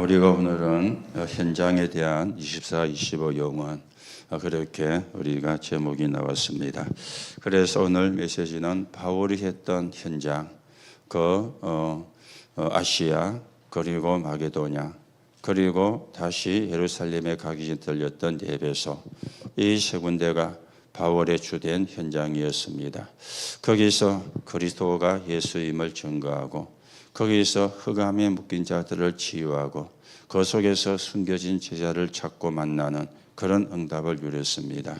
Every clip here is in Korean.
우리가 오늘은 현장에 대한 24, 25 영원 그렇게 우리가 제목이 나왔습니다. 그래서 오늘 메시지는 바울이 했던 현장, 아시아 그리고 마게도냐 그리고 다시 예루살렘에 가기 전에 들렸던 에베소, 이 세 군데가 바울의 주된 현장이었습니다. 거기서 그리스도가 예수임을 증거하고 거기서 흑암에 묶인 자들을 치유하고 그 속에서 숨겨진 제자를 찾고 만나는 그런 응답을 누렸습니다.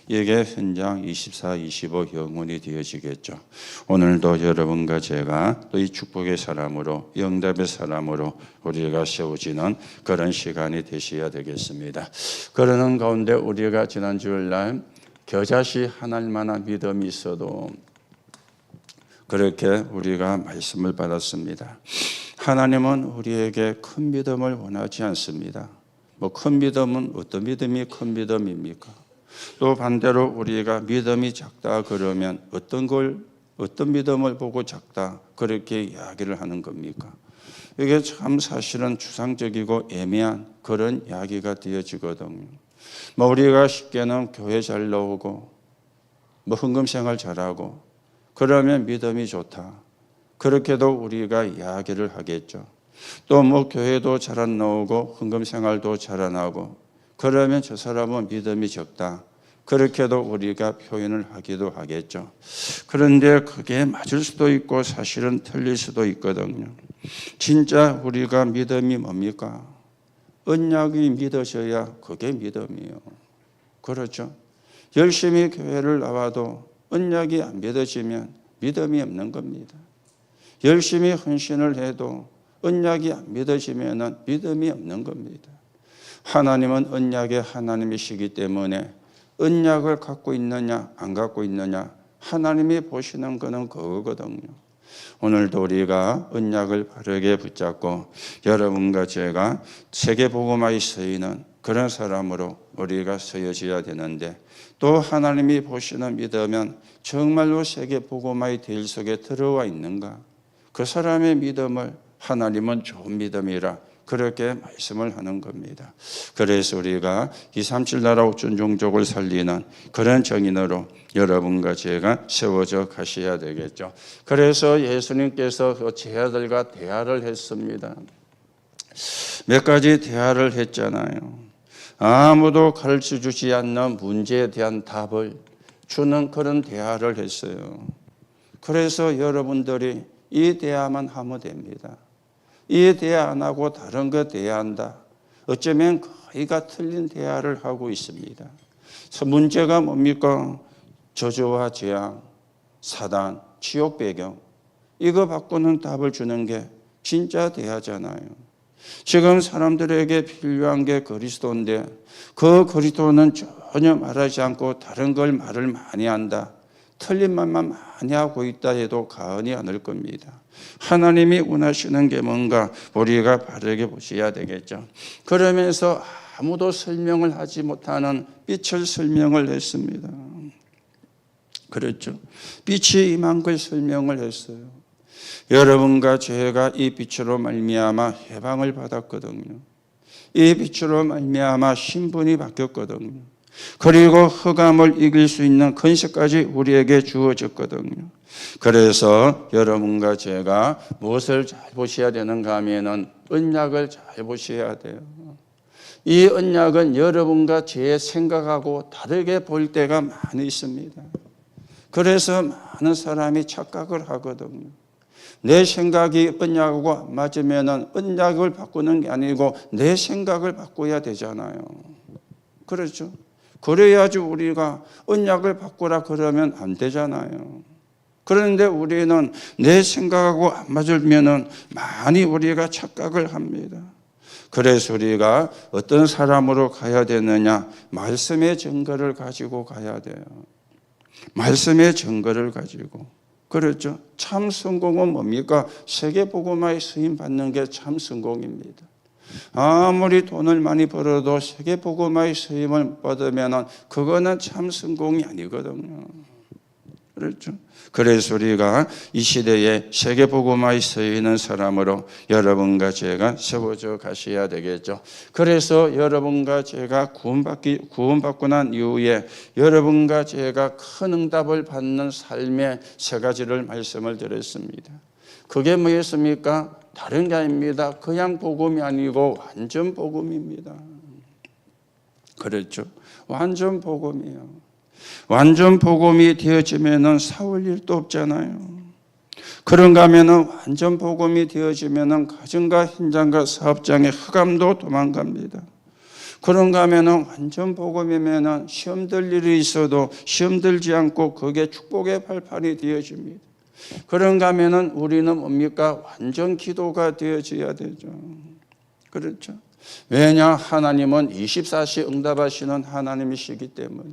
이게 현장 24, 25 영원이 되어지겠죠. 오늘도 여러분과 제가 또 이 축복의 사람으로, 이 응답의 사람으로 우리가 세워지는 그런 시간이 되셔야 되겠습니다. 그러는 가운데 우리가 지난 주일날 겨자씨 하나만한 믿음이 있어도 그렇게 우리가 말씀을 받았습니다. 하나님은 우리에게 큰 믿음을 원하지 않습니다. 큰 믿음은 어떤 믿음이 큰 믿음입니까? 또 반대로 우리가 믿음이 작다 그러면 어떤 믿음을 보고 작다 그렇게 이야기를 하는 겁니까? 이게 참 사실은 추상적이고 애매한 그런 이야기가 되어지거든요. 우리가 쉽게는 교회 잘 나오고 헌금생활 잘하고 그러면 믿음이 좋다. 그렇게도 우리가 이야기를 하겠죠. 또 교회도 잘 안 나오고 헌금생활도 잘 안 하고 그러면 저 사람은 믿음이 적다. 그렇게도 우리가 표현을 하기도 하겠죠. 그런데 그게 맞을 수도 있고 사실은 틀릴 수도 있거든요. 진짜 우리가 믿음이 뭡니까? 언약이 믿어져야 그게 믿음이에요. 그렇죠? 열심히 교회를 나와도 언약이 안 믿어지면 믿음이 없는 겁니다. 열심히 헌신을 해도 언약이 안 믿어지면 믿음이 없는 겁니다. 하나님은 언약의 하나님이시기 때문에 언약을 갖고 있느냐 안 갖고 있느냐 하나님이 보시는 것은 그거거든요. 오늘도 우리가 언약을 바르게 붙잡고 여러분과 제가 세계복음화에 쓰이는 그런 사람으로 우리가 쓰여져야 되는데 또 하나님이 보시는 믿으면 정말로 세계복음화의 길 속에 들어와 있는가? 그 사람의 믿음을 하나님은 좋은 믿음이라 그렇게 말씀을 하는 겁니다. 그래서 우리가 237 나라 5천 종족을 살리는 그런 정인으로 여러분과 제가 세워져 가셔야 되겠죠. 그래서 예수님께서 제자들과 대화를 했습니다. 몇 가지 대화를 했잖아요. 아무도 가르쳐 주지 않는 문제에 대한 답을 주는 그런 대화를 했어요. 그래서 여러분들이 이 대화만 하면 됩니다. 이 대화 안 하고 다른 거 대화한다. 어쩌면 거의가 틀린 대화를 하고 있습니다. 문제가 뭡니까? 저주와 재앙, 사단, 지옥 배경. 이거 바꾸는 답을 주는 게 진짜 대화잖아요. 지금 사람들에게 필요한 게 그리스도인데 그 그리스도는 전혀 말하지 않고 다른 걸 말을 많이 한다. 틀린 말만 많이 하고 있다 해도 과언이 아닐 겁니다. 하나님이 원하시는 게 뭔가 우리가 바르게 보셔야 되겠죠. 그러면서 아무도 설명을 하지 못하는 빛을 설명을 했습니다. 그렇죠. 빛이 임한 걸 설명을 했어요. 여러분과 제가 이 빛으로 말미암아 해방을 받았거든요. 이 빛으로 말미암아 신분이 바뀌었거든요. 그리고 흑암을 이길 수 있는 권세까지 우리에게 주어졌거든요. 그래서 여러분과 제가 무엇을 잘 보셔야 되는가 하면은 언약을 잘 보셔야 돼요. 이 언약은 여러분과 제 생각하고 다르게 볼 때가 많이 있습니다. 그래서 많은 사람이 착각을 하거든요. 내 생각이 언약하고 안 맞으면 언약을 바꾸는 게 아니고 내 생각을 바꿔야 되잖아요. 그렇죠? 그래야지 우리가 언약을 바꾸라 그러면 안 되잖아요. 그런데 우리는 내 생각하고 안 맞으면 많이 우리가 착각을 합니다. 그래서 우리가 어떤 사람으로 가야 되느냐? 말씀의 증거를 가지고 가야 돼요. 말씀의 증거를 가지고. 그렇죠. 참 성공은 뭡니까? 세계복음화에 쓰임 받는 게 참 성공입니다. 아무리 돈을 많이 벌어도 세계복음화의 쓰임을 받으면 그거는 참 성공이 아니거든요. 그렇죠. 그래서 우리가 이 시대에 세계복음화에 서 있는 사람으로 여러분과 제가 세워져 가셔야 되겠죠. 그래서 여러분과 제가 구원받고 난 이후에 여러분과 제가 큰 응답을 받는 삶의 세 가지를 말씀을 드렸습니다. 그게 뭐였습니까? 다른 게 아닙니다. 그냥 복음이 아니고 완전 복음입니다. 그렇죠. 완전 복음이에요. 완전 복음이 되어지면은 사올 일도 없잖아요. 그런가 하면은 완전 복음이 되어지면은 가정과 현장과 사업장의 흑암도 도망갑니다. 그런가 하면은 완전 복음이면은 시험 들 일이 있어도 시험 들지 않고 그게 축복의 발판이 되어집니다. 그런가 하면은 우리는 뭡니까? 완전 기도가 되어져야 되죠. 그렇죠. 왜냐? 하나님은 24시 응답하시는 하나님이시기 때문에.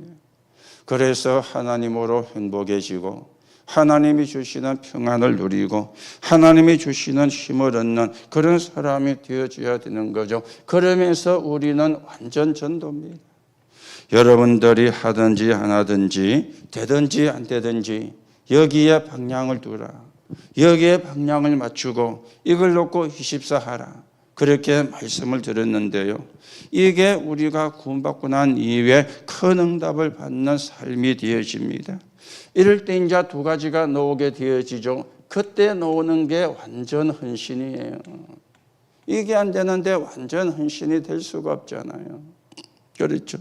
그래서 하나님으로 행복해지고 하나님이 주시는 평안을 누리고 하나님이 주시는 힘을 얻는 그런 사람이 되어줘야 되는 거죠. 그러면서 우리는 완전 전도입니다. 여러분들이 하든지 안 하든지 되든지 안 되든지 여기에 방향을 두라. 여기에 방향을 맞추고 이걸 놓고 24 하라. 그렇게 말씀을 드렸는데요. 이게 우리가 구원받고 난 이후에 큰 응답을 받는 삶이 되어집니다. 이럴 때 이제 두 가지가 나오게 되어지죠. 그때 나오는 게 완전 헌신이에요. 이게 안 되는데 완전 헌신이 될 수가 없잖아요. 그렇죠.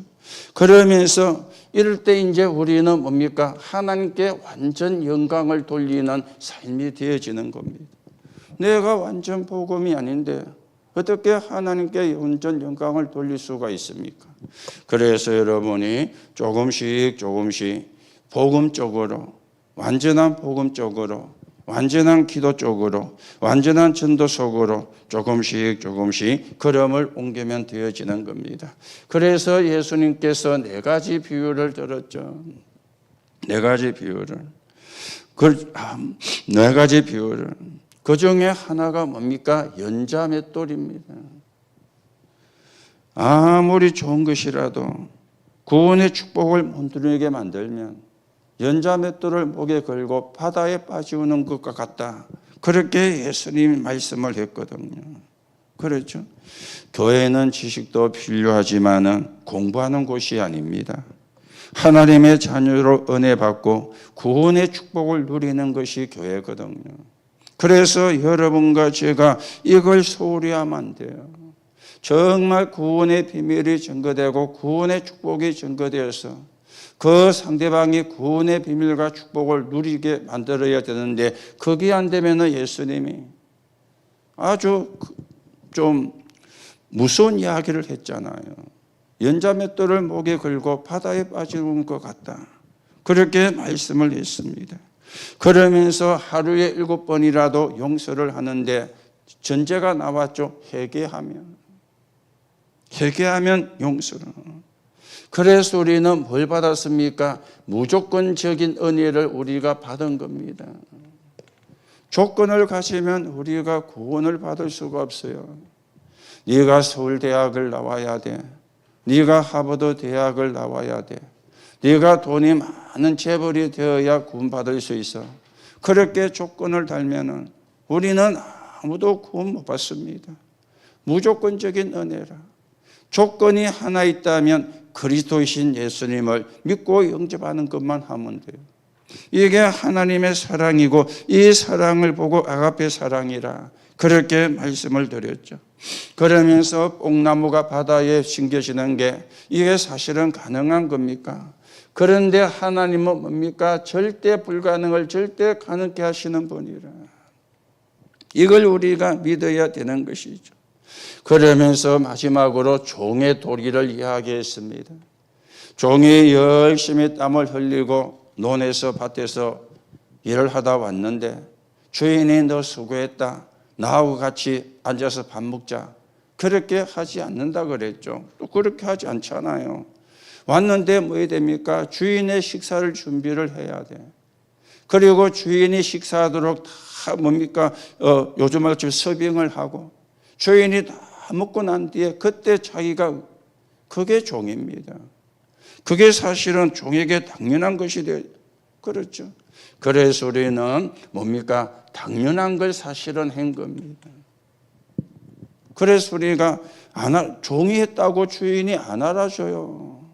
그러면서 이럴 때 이제 우리는 뭡니까? 하나님께 완전 영광을 돌리는 삶이 되어지는 겁니다. 내가 완전 복음이 아닌데 어떻게 하나님께 완전 영광을 돌릴 수가 있습니까? 그래서 여러분이 조금씩 복음 쪽으로, 완전한 복음 쪽으로, 완전한 기도 쪽으로, 완전한 전도 속으로 조금씩 걸음을 옮기면 되어지는 겁니다. 그래서 예수님께서 4가지 비유를 들었죠. 4가지 비유를. 그 중에 하나가 뭡니까? 연자 맷돌입니다. 아무리 좋은 것이라도 구원의 축복을 못 누리게 만들면 연자 맷돌을 목에 걸고 바다에 빠지는 것과 같다. 그렇게 예수님이 말씀을 했거든요. 그렇죠. 교회는 지식도 필요하지만은 공부하는 곳이 아닙니다. 하나님의 자녀로 은혜 받고 구원의 축복을 누리는 것이 교회거든요. 그래서 여러분과 제가 이걸 소홀히 하면 안 돼요. 정말 구원의 비밀이 증거되고 구원의 축복이 증거되어서 그 상대방이 구원의 비밀과 축복을 누리게 만들어야 되는데 그게 안 되면 예수님이 아주 좀 무서운 이야기를 했잖아요. 연자맷돌을 목에 걸고 바다에 빠지는 것 같다. 그렇게 말씀을 했습니다. 그러면서 하루에 7번이라도 용서를 하는데 전제가 나왔죠. 회개하면 용서를. 그래서 우리는 뭘 받았습니까? 무조건적인 은혜를 우리가 받은 겁니다. 조건을 가지면 우리가 구원을 받을 수가 없어요. 네가 서울대학을 나와야 돼. 네가 하버드 대학을 나와야 돼. 네가 돈이 많은 재벌이 되어야 구원받을 수 있어. 그렇게 조건을 달면은 우리는 아무도 구원 못 받습니다. 무조건적인 은혜라. 조건이 하나 있다면 그리스도이신 예수님을 믿고 영접하는 것만 하면 돼요. 이게 하나님의 사랑이고 이 사랑을 보고 아가페 사랑이라 그렇게 말씀을 드렸죠. 그러면서 뽕나무가 바다에 심겨지는 게 이게 사실은 가능한 겁니까? 그런데 하나님은 뭡니까? 절대 불가능을 절대 가능케 하시는 분이라. 이걸 우리가 믿어야 되는 것이죠. 그러면서 마지막으로 종의 도리를 이야기했습니다. 종이 열심히 땀을 흘리고 논에서 밭에서 일을 하다 왔는데 주인이 너 수고했다. 나하고 같이 앉아서 밥 먹자. 그렇게 하지 않는다 그랬죠. 또 그렇게 하지 않잖아요. 왔는데 뭐 해야 됩니까? 주인의 식사를 준비를 해야 돼. 그리고 주인이 식사하도록 다 뭡니까? 요즘같이 서빙을 하고 주인이 다 먹고 난 뒤에 그때 자기가 그게 종입니다. 그게 사실은 종에게 당연한 것이 돼. 그렇죠. 그래서 우리는 뭡니까? 당연한 걸 사실은 한 겁니다. 그래서 우리가 종이 했다고 주인이 안 알아줘요.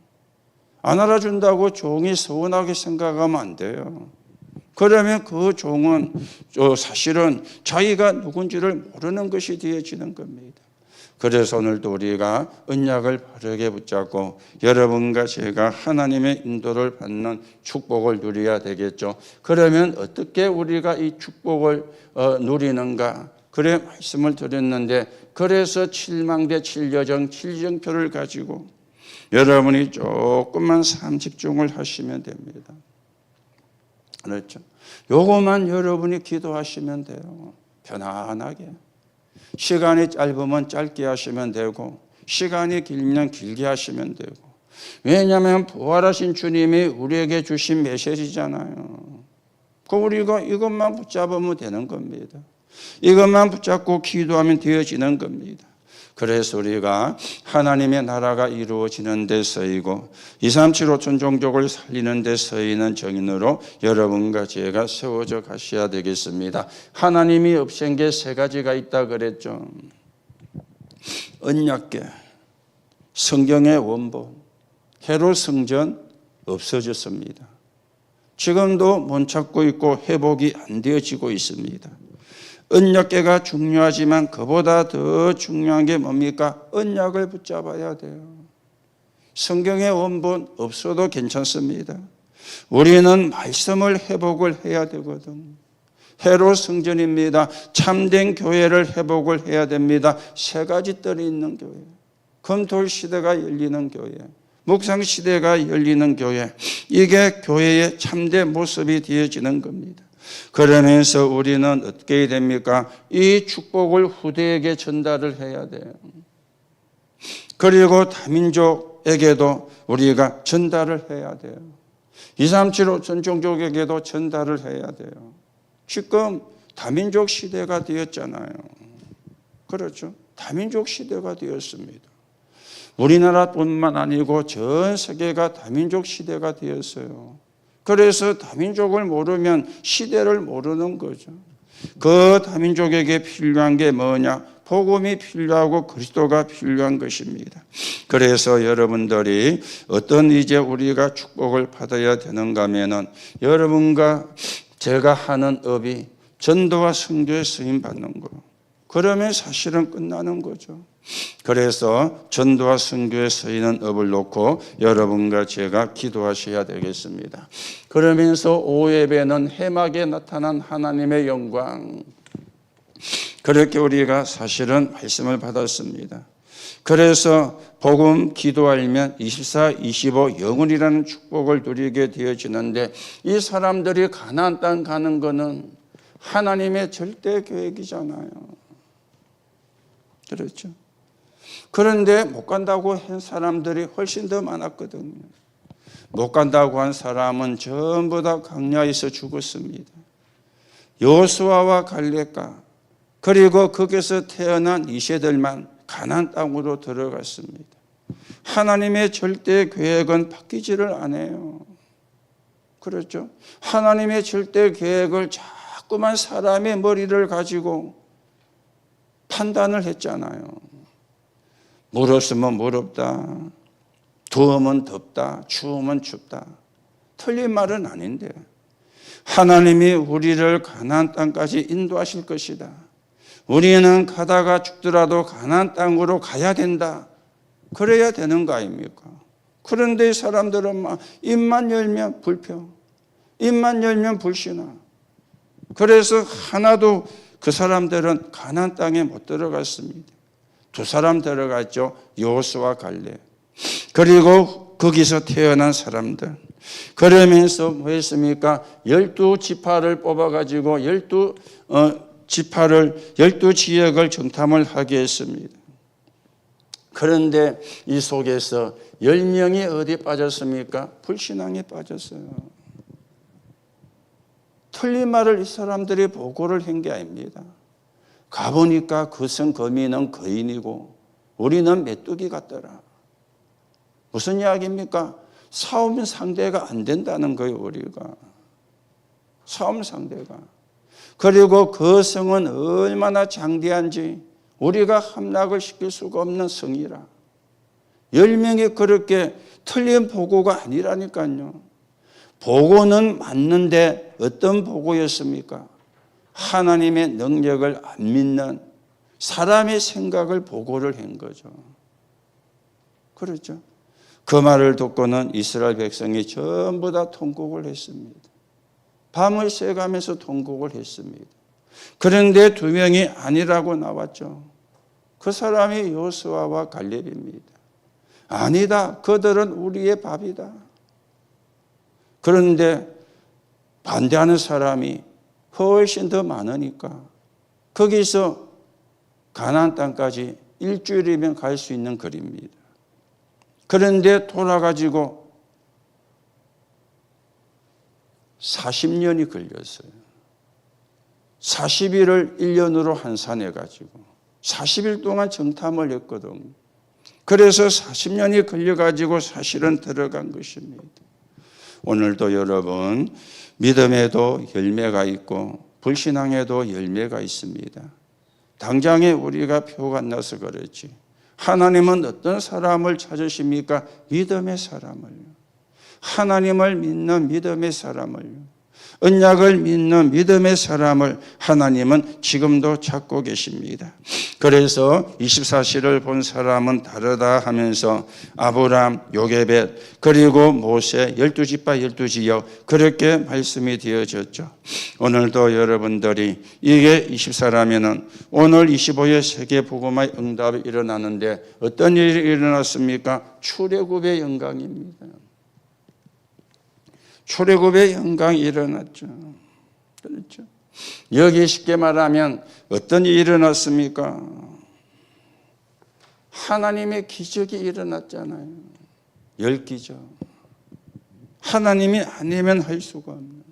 안 알아준다고 종이 서운하게 생각하면 안 돼요. 그러면 그 종은 사실은 자기가 누군지를 모르는 것이 되어지는 겁니다. 그래서 오늘도 우리가 언약을 바르게 붙잡고 여러분과 제가 하나님의 인도를 받는 축복을 누려야 되겠죠. 그러면 어떻게 우리가 이 축복을 누리는가? 그래 말씀을 드렸는데, 그래서 7망대 7여정 7정표를 가지고 여러분이 조금만 삶 집중을 하시면 됩니다. 그렇죠? 요것만 여러분이 기도하시면 돼요. 편안하게. 시간이 짧으면 짧게 하시면 되고, 시간이 길면 길게 하시면 되고. 왜냐하면 부활하신 주님이 우리에게 주신 메시지잖아요. 그 우리가 이것만 붙잡으면 되는 겁니다. 이것만 붙잡고 기도하면 되어지는 겁니다. 그래서 우리가 하나님의 나라가 이루어지는 데 쓰이고 237호천 종족을 살리는 데 쓰이는 정인으로 여러분과 제가 세워져 가셔야 되겠습니다. 하나님이 없앤 게 세 가지가 있다 그랬죠. 언약궤, 성경의 원본, 헤롯 성전 없어졌습니다. 지금도 못 찾고 있고 회복이 안 되어지고 있습니다. 언약궤가 중요하지만 그보다 더 중요한 게 뭡니까? 언약을 붙잡아야 돼요. 성경의 원본 없어도 괜찮습니다. 우리는 말씀을 회복을 해야 되거든. 헤롯 성전입니다. 참된 교회를 회복을 해야 됩니다. 세 가지 뜰이 있는 교회, 검토 시대가 열리는 교회, 묵상 시대가 열리는 교회, 이게 교회의 참된 모습이 되어지는 겁니다. 그러면서 우리는 어떻게 해야 됩니까? 이 축복을 후대에게 전달을 해야 돼요. 그리고 다민족에게도 우리가 전달을 해야 돼요. 237호천 종족에게도 전달을 해야 돼요. 지금 다민족 시대가 되었잖아요. 그렇죠? 다민족 시대가 되었습니다. 우리나라뿐만 아니고 전 세계가 다민족 시대가 되었어요. 그래서 다민족을 모르면 시대를 모르는 거죠. 그 다민족에게 필요한 게 뭐냐? 복음이 필요하고 그리스도가 필요한 것입니다. 그래서 여러분들이 어떤 이제 우리가 축복을 받아야 되는가 하면은 여러분과 제가 하는 업이 전도와 선교에 쓰임 받는 거. 그러면 사실은 끝나는 거죠. 그래서 전도와 선교에 쓰이는 업을 놓고 여러분과 제가 기도하셔야 되겠습니다. 그러면서 오예배는 해막에 나타난 하나님의 영광, 그렇게 우리가 사실은 말씀을 받았습니다. 그래서 복음 기도하면 24, 25 영원이라는 축복을 누리게 되어지는데, 이 사람들이 가나안 땅 가는 거는 하나님의 절대 계획이잖아요. 그렇죠? 그런데 못 간다고 한 사람들이 훨씬 더 많았거든요. 못 간다고 한 사람은 전부 다 광야에서 죽었습니다. 여호수아와 갈렙과 그리고 거기서 태어난 이세들만 가나안 땅으로 들어갔습니다. 하나님의 절대 계획은 바뀌지를 않아요. 그렇죠? 하나님의 절대 계획을 자꾸만 사람의 머리를 가지고 판단을 했잖아요. 물었으면 무럽다, 더우면 덥다, 추우면 춥다. 틀린 말은 아닌데, 하나님이 우리를 가나안 땅까지 인도하실 것이다. 우리는 가다가 죽더라도 가나안 땅으로 가야 된다. 그래야 되는 거 아닙니까? 그런데 사람들은 막 입만 열면 불평, 입만 열면 불신앙. 그래서 하나도 그 사람들은 가나안 땅에 못 들어갔습니다. 두 사람 들어갔죠. 여호수아 갈렙. 그리고 거기서 태어난 사람들. 그러면서 뭐 했습니까? 12지파를 뽑아가지고 12지역을 정탐을 하게 했습니다. 그런데 이 속에서 10명이 어디 빠졌습니까? 불신앙에 빠졌어요. 틀린 말을 이 사람들이 보고를 한 게 아닙니다. 가보니까 그 성 거민은 거인이고 우리는 메뚜기 같더라. 무슨 이야기입니까? 싸우면 상대가 안 된다는 거예요, 우리가. 싸움 상대가. 그리고 그 성은 얼마나 장대한지 우리가 함락을 시킬 수가 없는 성이라. 10명이 그렇게 틀린 보고가 아니라니까요. 보고는 맞는데 어떤 보고였습니까? 하나님의 능력을 안 믿는 사람의 생각을 보고를 한 거죠. 그렇죠? 그 말을 듣고는 이스라엘 백성이 전부 다 통곡을 했습니다. 밤을 새가면서 통곡을 했습니다. 그런데 2명이 아니라고 나왔죠. 그 사람이 여호수아와 갈렙입니다. 아니다. 그들은 우리의 밥이다. 그런데 반대하는 사람이 훨씬 더 많으니까 거기서 가나안 땅까지 일주일이면 갈 수 있는 거리입니다. 그런데 돌아가지고 40년이 걸렸어요. 40일을 1년으로 환산해가지고 40일 동안 정탐을 했거든요. 그래서 40년이 걸려가지고 사실은 들어간 것입니다. 오늘도 여러분, 믿음에도 열매가 있고 불신앙에도 열매가 있습니다. 당장에 우리가 표가 안 나서 그렇지. 하나님은 어떤 사람을 찾으십니까? 믿음의 사람을요. 하나님을 믿는 믿음의 사람을요. 언약을 믿는 믿음의 사람을 하나님은 지금도 찾고 계십니다. 그래서 24시를 본 사람은 다르다 하면서 아브람, 요게벳, 그리고 모세 12지파 12지역 그렇게 말씀이 되어졌죠. 오늘도 여러분들이 이게 24라면은 오늘 25일 세계복음화의 응답이 일어나는데 어떤 일이 일어났습니까? 출애굽의 영광입니다. 출애굽의 영광이 일어났죠. 그렇죠. 여기 쉽게 말하면 어떤 일이 일어났습니까? 하나님의 기적이 일어났잖아요. 10기적. 하나님이 아니면 할 수가 없는.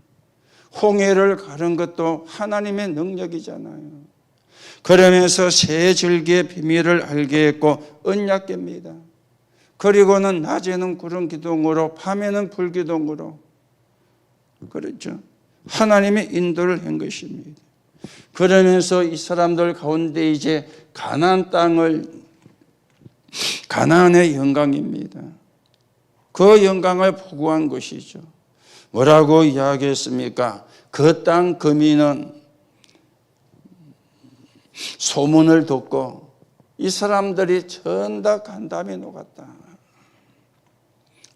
홍해를 가른 것도 하나님의 능력이잖아요. 그러면서 새 절기의 비밀을 알게 했고 언약궤입니다. 그리고는 낮에는 구름 기둥으로 밤에는 불 기둥으로 그렇죠. 하나님의 인도를 한 것입니다. 그러면서 이 사람들 가운데 이제 가나안 땅을 가나안의 영광입니다. 그 영광을 보고한 것이죠. 뭐라고 이야기했습니까? 그 땅 거민은 소문을 듣고 이 사람들이 전다 간담이 녹았다.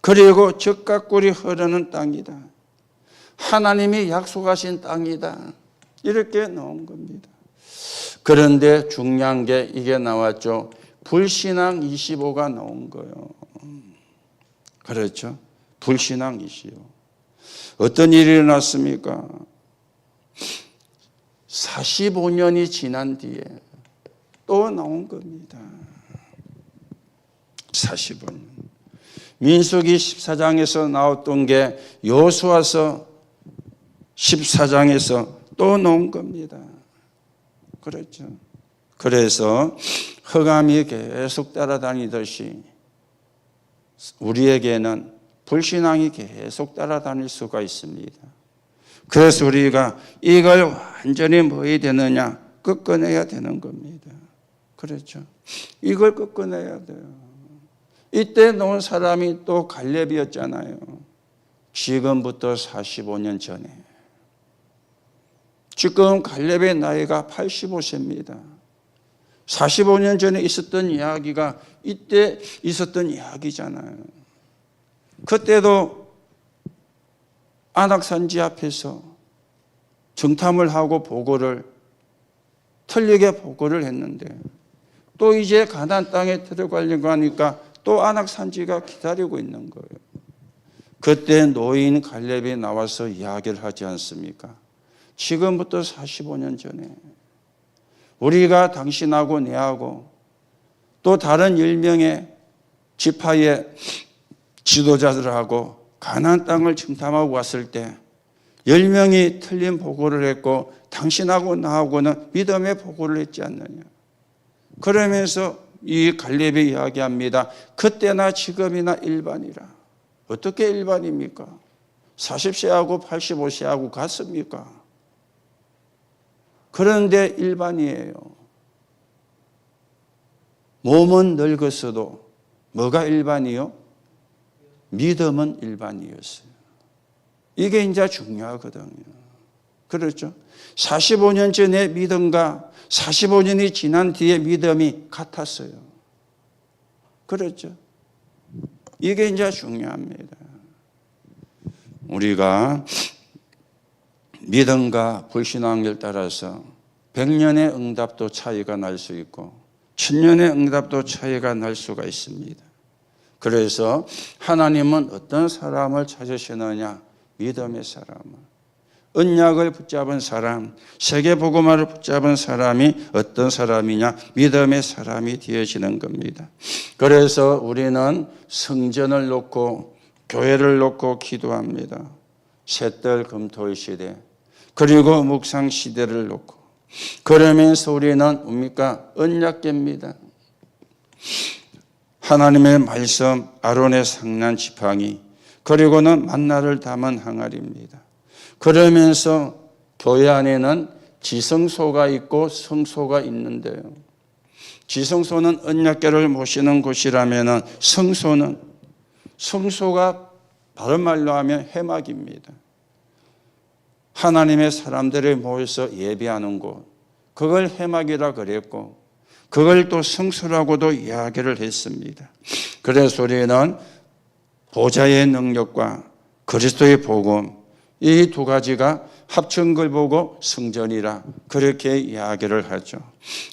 그리고 젖과 꿀이 흐르는 땅이다. 하나님이 약속하신 땅이다. 이렇게 나온 겁니다. 그런데 중요한 게 이게 나왔죠. 불신앙 25가 나온 거예요. 그렇죠. 불신앙 25. 어떤 일이 일어났습니까? 45년이 지난 뒤에 또 나온 겁니다. 45년. 민수기 14장에서 나왔던 게 여호수아서 14장에서 또 나온 겁니다. 그렇죠. 그래서 흑암이 계속 따라다니듯이 우리에게는 불신앙이 계속 따라다닐 수가 있습니다. 그래서 우리가 이걸 완전히 뭐 해야 되느냐? 꺾어내야 되는 겁니다. 그렇죠. 이걸 꺾어내야 돼요. 이때 놓은 사람이 또 갈렙이었잖아요. 지금부터 45년 전에. 지금 갈렙의 나이가 85세입니다. 45년 전에 있었던 이야기가 이때 있었던 이야기잖아요. 그때도 안악산지 앞에서 정탐을 하고 보고를 틀리게 보고를 했는데 또 이제 가나안 땅에 들어가려고 하니까 또 안악산지가 기다리고 있는 거예요. 그때 노인 갈렙이 나와서 이야기를 하지 않습니까? 지금부터 45년 전에 우리가 당신하고 내하고 또 다른 10명의 지파의 지도자들하고 가나안 땅을 정탐하고 왔을 때 10명이 틀린 보고를 했고 당신하고 나하고는 믿음의 보고를 했지 않느냐. 그러면서 이 갈렙이 이야기합니다. 그때나 지금이나 일반이라. 어떻게 일반입니까? 40세하고 85세하고 같습니까? 그런데 일반이에요. 몸은 늙었어도 뭐가 일반이요? 믿음은 일반이었어요. 이게 이제 중요하거든요. 그렇죠? 45년 전의 믿음과 45년이 지난 뒤의 믿음이 같았어요. 그렇죠? 이게 이제 중요합니다. 우리가 믿음과 불신앙을 따라서 100년의 응답도 차이가 날 수 있고 1000년의 응답도 차이가 날 수가 있습니다. 그래서 하나님은 어떤 사람을 찾으시느냐? 믿음의 사람을. 언약을 붙잡은 사람, 세계복음화를 붙잡은 사람이 어떤 사람이냐? 믿음의 사람이 되어지는 겁니다. 그래서 우리는 성전을 놓고 교회를 놓고 기도합니다. 셋들 금토일 시대, 그리고 묵상 시대를 놓고. 그러면서 우리는 뭡니까? 언약궤입니다. 하나님의 말씀, 아론의 상난 지팡이, 그리고는 만나를 담은 항아리입니다. 그러면서 교회 안에는 지성소가 있고 성소가 있는데요. 지성소는 언약궤를 모시는 곳이라면 성소가 다른 말로 하면 회막입니다. 하나님의 사람들이 모여서 예배하는 곳, 그걸 회막이라 그랬고 그걸 또 성소라고도 이야기를 했습니다. 그래서 우리는 보좌의 능력과 그리스도의 복음, 이 두 가지가 합친 걸 보고 성전이라 그렇게 이야기를 하죠.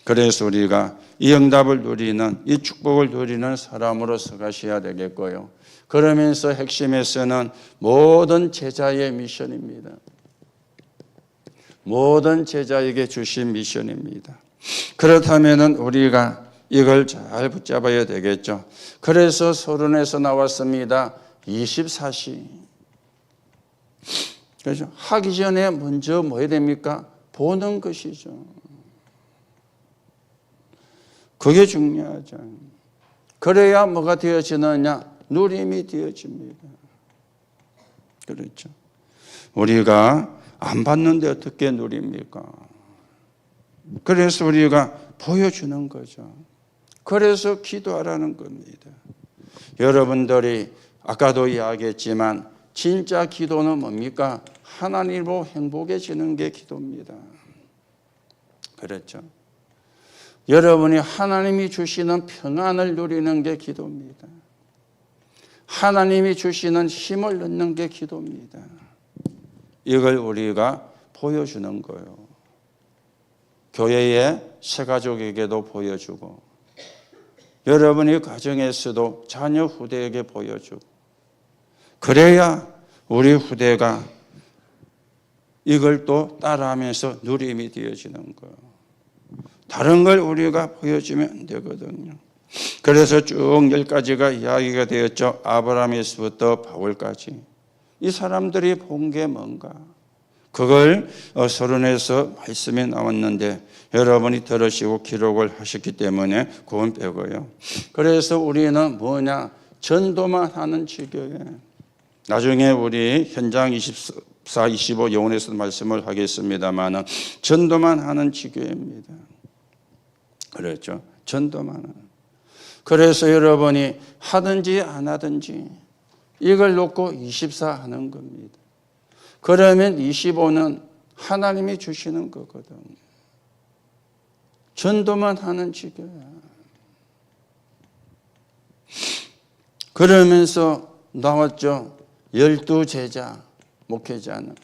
그래서 우리가 이 응답을 누리는, 이 축복을 누리는 사람으로서 가셔야 되겠고요. 그러면서 핵심에서는 모든 제자의 미션입니다. 모든 제자에게 주신 미션입니다. 그렇다면 우리가 이걸 잘 붙잡아야 되겠죠. 그래서 서론에서 나왔습니다. 24시. 그렇죠? 하기 전에 먼저 뭐 해야 됩니까? 보는 것이죠. 그게 중요하죠. 그래야 뭐가 되어지느냐? 누림이 되어집니다. 그렇죠. 우리가 안 봤는데 어떻게 누립니까? 그래서 우리가 보여주는 거죠. 그래서 기도하라는 겁니다. 여러분들이 아까도 이야기했지만 진짜 기도는 뭡니까? 하나님으로 행복해지는 게 기도입니다. 그렇죠? 여러분이 하나님이 주시는 평안을 누리는 게 기도입니다. 하나님이 주시는 힘을 얻는 게 기도입니다. 이걸 우리가 보여주는 거예요. 교회의 새가족에게도 보여주고 여러분이 가정에서도 자녀 후대에게 보여주고 그래야 우리 후대가 이걸 또 따라하면서 누림이 되어지는 거예요. 다른 걸 우리가 보여주면 안 되거든요. 그래서 쭉 10가지가 이야기가 되었죠. 아브라함에서부터 바울까지. 이 사람들이 본 게 뭔가? 그걸 서론에서 말씀이 나왔는데 여러분이 들으시고 기록을 하셨기 때문에 그건 빼고요. 그래서 우리는 뭐냐? 전도만 하는 지교회. 나중에 우리 현장 24, 25 영혼에서 말씀을 하겠습니다만 전도만 하는 지교회입니다. 그렇죠? 전도만 하는. 그래서 여러분이 하든지 안 하든지 이걸 놓고 24 하는 겁니다. 그러면 25는 하나님이 주시는 거거든요. 전도만 하는 지교야. 그러면서 나왔죠. 12제자, 목회자는.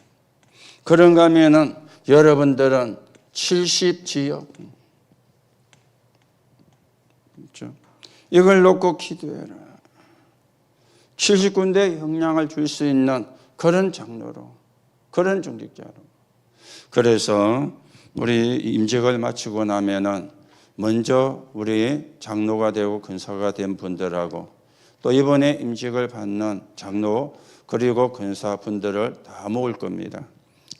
그런가 하면은 여러분들은 70지역. 그렇죠? 이걸 놓고 기도해라. 70군데 영향을 줄 수 있는 그런 장로로, 그런 중직자로. 그래서 우리 임직을 마치고 나면은 먼저 우리 장로가 되고 근사가 된 분들하고 또 이번에 임직을 받는 장로 그리고 근사분들을 다 모을 겁니다.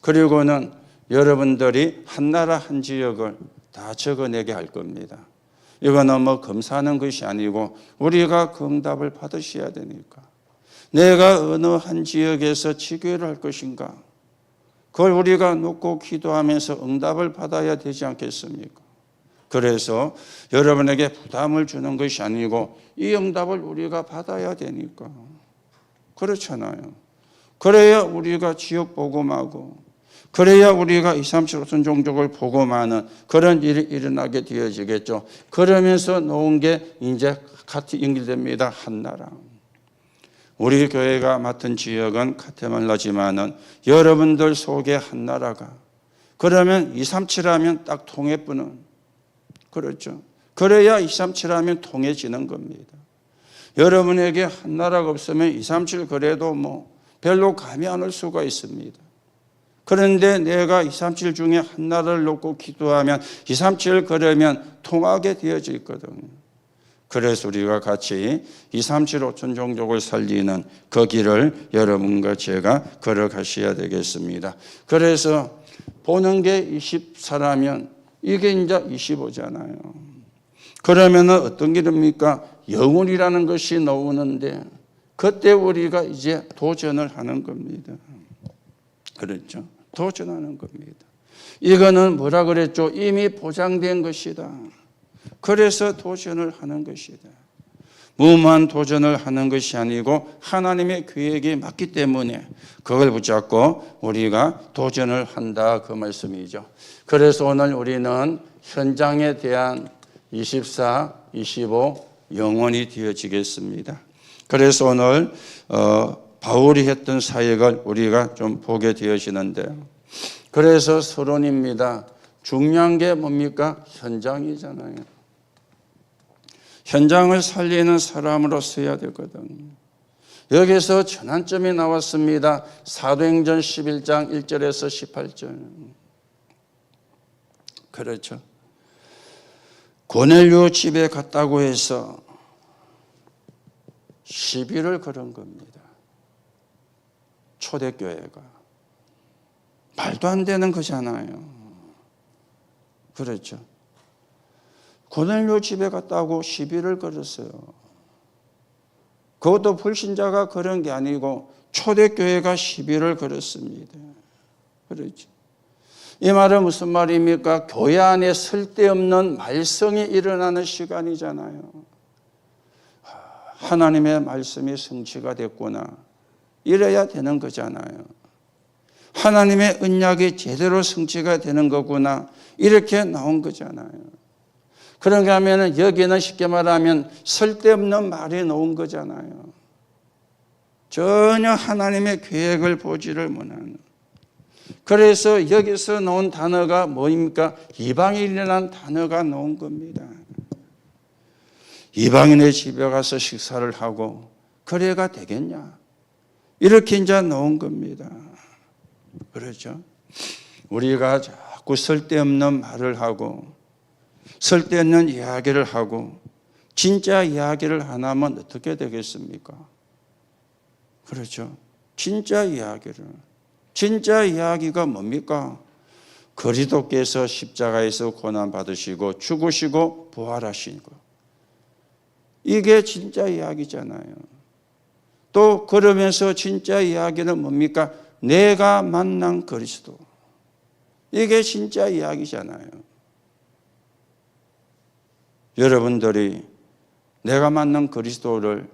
그리고는 여러분들이 한 나라 한 지역을 다 적어내게 할 겁니다. 이거는 뭐 검사하는 것이 아니고 우리가 그 응답을 받으셔야 되니까. 내가 어느 한 지역에서 지교회를 할 것인가? 그걸 우리가 놓고 기도하면서 응답을 받아야 되지 않겠습니까? 그래서 여러분에게 부담을 주는 것이 아니고 이 응답을 우리가 받아야 되니까. 그렇잖아요. 그래야 우리가 지역 복음하고, 그래야 우리가 237호선 종족을 복음하는 그런 일이 일어나게 되어지겠죠. 그러면서 놓은 게 이제 같이 연결됩니다. 한나라. 우리 교회가 맡은 지역은 카테말라지만은 여러분들 속에 한나라가, 그러면 237하면 딱 통해부는, 그렇죠. 그래야 237하면 통해지는 겁니다. 여러분에게 한나라가 없으면 237 그래도 뭐 별로 감이 안 올 수가 있습니다. 그런데 내가 237 중에 한나라를 놓고 기도하면 237 그러면 통하게 되어져 있거든요. 그래서 우리가 같이 237 5천 종족을 살리는 그 길을 여러분과 제가 걸어가셔야 되겠습니다. 그래서 보는 게 24라면 이게 이제 25잖아요. 그러면 어떤 길입니까? 영혼이라는 것이 나오는데 그때 우리가 이제 도전을 하는 겁니다. 그렇죠? 도전하는 겁니다. 이거는 뭐라 그랬죠? 이미 보장된 것이다. 그래서 도전을 하는 것이다. 무모한 도전을 하는 것이 아니고 하나님의 계획이 맞기 때문에 그걸 붙잡고 우리가 도전을 한다, 그 말씀이죠. 그래서 오늘 우리는 현장에 대한 24, 25 영원히 되어지겠습니다. 그래서 오늘 바울이 했던 사역을 우리가 좀 보게 되어지는데요. 그래서 서론입니다. 중요한 게 뭡니까? 현장이잖아요. 현장을 살리는 사람으로 써야 되거든요. 여기서 전환점이 나왔습니다. 사도행전 11장 1절에서 18절. 그렇죠. 고넬료 집에 갔다고 해서 시비를 걸은 겁니다. 초대교회가. 말도 안 되는 거잖아요. 그렇죠. 고넬료 집에 갔다고 시비를 걸었어요. 그것도 불신자가 그런 게 아니고 초대교회가 시비를 걸었습니다. 그렇죠. 이 말은 무슨 말입니까? 교회 안에 쓸데없는 말썽이 일어나는 시간이잖아요. 하나님의 말씀이 성취가 됐구나. 이래야 되는 거잖아요. 하나님의 언약이 제대로 성취가 되는 거구나. 이렇게 나온 거잖아요. 그런가 하면 여기는 쉽게 말하면 쓸데없는 말이 나온 거잖아요. 전혀 하나님의 계획을 보지를 못하는. 그래서 여기서 나온 단어가 뭐입니까? 이방인이라는 단어가 나온 겁니다. 이방인의 집에 가서 식사를 하고 그래가 되겠냐? 이렇게 이제 나온 겁니다. 그렇죠? 우리가 자꾸 쓸데없는 말을 하고 쓸데없는 이야기를 하고 진짜 이야기를 안 하면 어떻게 되겠습니까? 그렇죠? 진짜 이야기를. 진짜 이야기가 뭡니까? 그리스도께서 십자가에서 고난받으시고 죽으시고 부활하신 것. 이게 진짜 이야기잖아요. 또 그러면서 진짜 이야기는 뭡니까? 내가 만난 그리스도. 이게 진짜 이야기잖아요. 여러분들이 내가 만난 그리스도를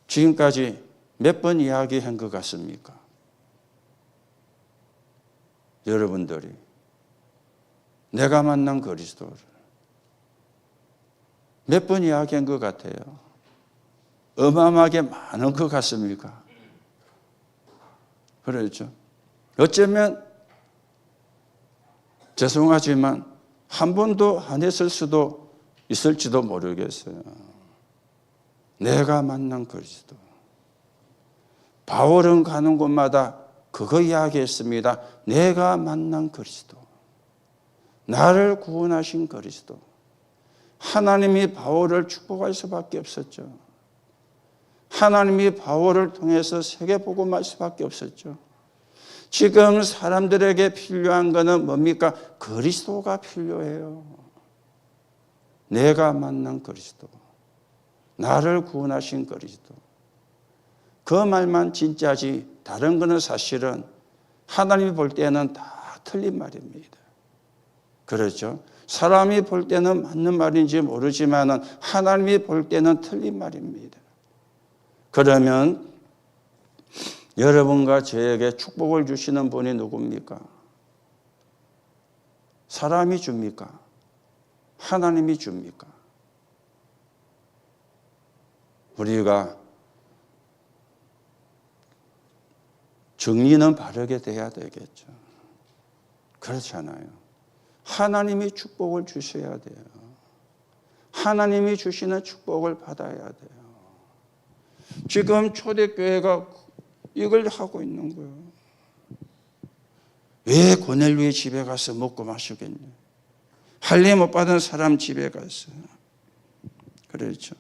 지금까지 몇 번 이야기한 것 같습니까? 여러분들이 내가 만난 그리스도를 몇 번 이야기한 것 같아요? 어마어마하게 많은 것 같습니까? 그렇죠. 어쩌면 죄송하지만 한 번도 안 했을 수도 있을지도 모르겠어요. 내가 만난 그리스도. 바울은 가는 곳마다 그거 이야기했습니다. 내가 만난 그리스도. 나를 구원하신 그리스도. 하나님이 바울을 축복할 수밖에 없었죠. 하나님이 바울을 통해서 세계복음할 수밖에 없었죠. 지금 사람들에게 필요한 것은 뭡니까? 그리스도가 필요해요. 내가 만난 그리스도. 나를 구원하신 그리스도. 그 말만 진짜지 다른 거는 사실은 하나님이 볼 때는 다 틀린 말입니다. 그렇죠? 사람이 볼 때는 맞는 말인지 모르지만 하나님이 볼 때는 틀린 말입니다. 그러면 여러분과 저에게 축복을 주시는 분이 누굽니까? 사람이 줍니까? 하나님이 줍니까? 우리가 정리는 바르게 돼야 되겠죠. 그렇잖아요. 하나님이 축복을 주셔야 돼요. 하나님이 주시는 축복을 받아야 돼요. 지금 초대교회가 이걸 하고 있는 거예요. 왜 고넬료의 집에 가서 먹고 마시겠냐? 할례 못 받은 사람 집에 가서. 그렇죠.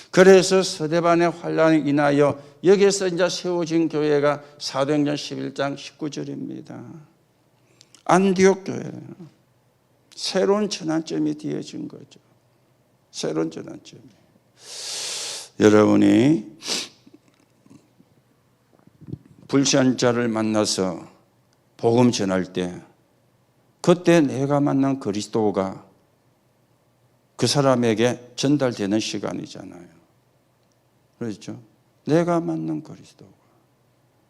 그래서 스데반의 환란이 인하여 여기서 이제 세워진 교회가 사도행전 11장 19절입니다. 안디옥 교회. 새로운 전환점이 되어진 거죠. 새로운 전환점이. 여러분이 불신한 자를 만나서 복음 전할 때 그때 내가 만난 그리스도가 그 사람에게 전달되는 시간이잖아요. 그렇죠? 내가 만난 그리스도가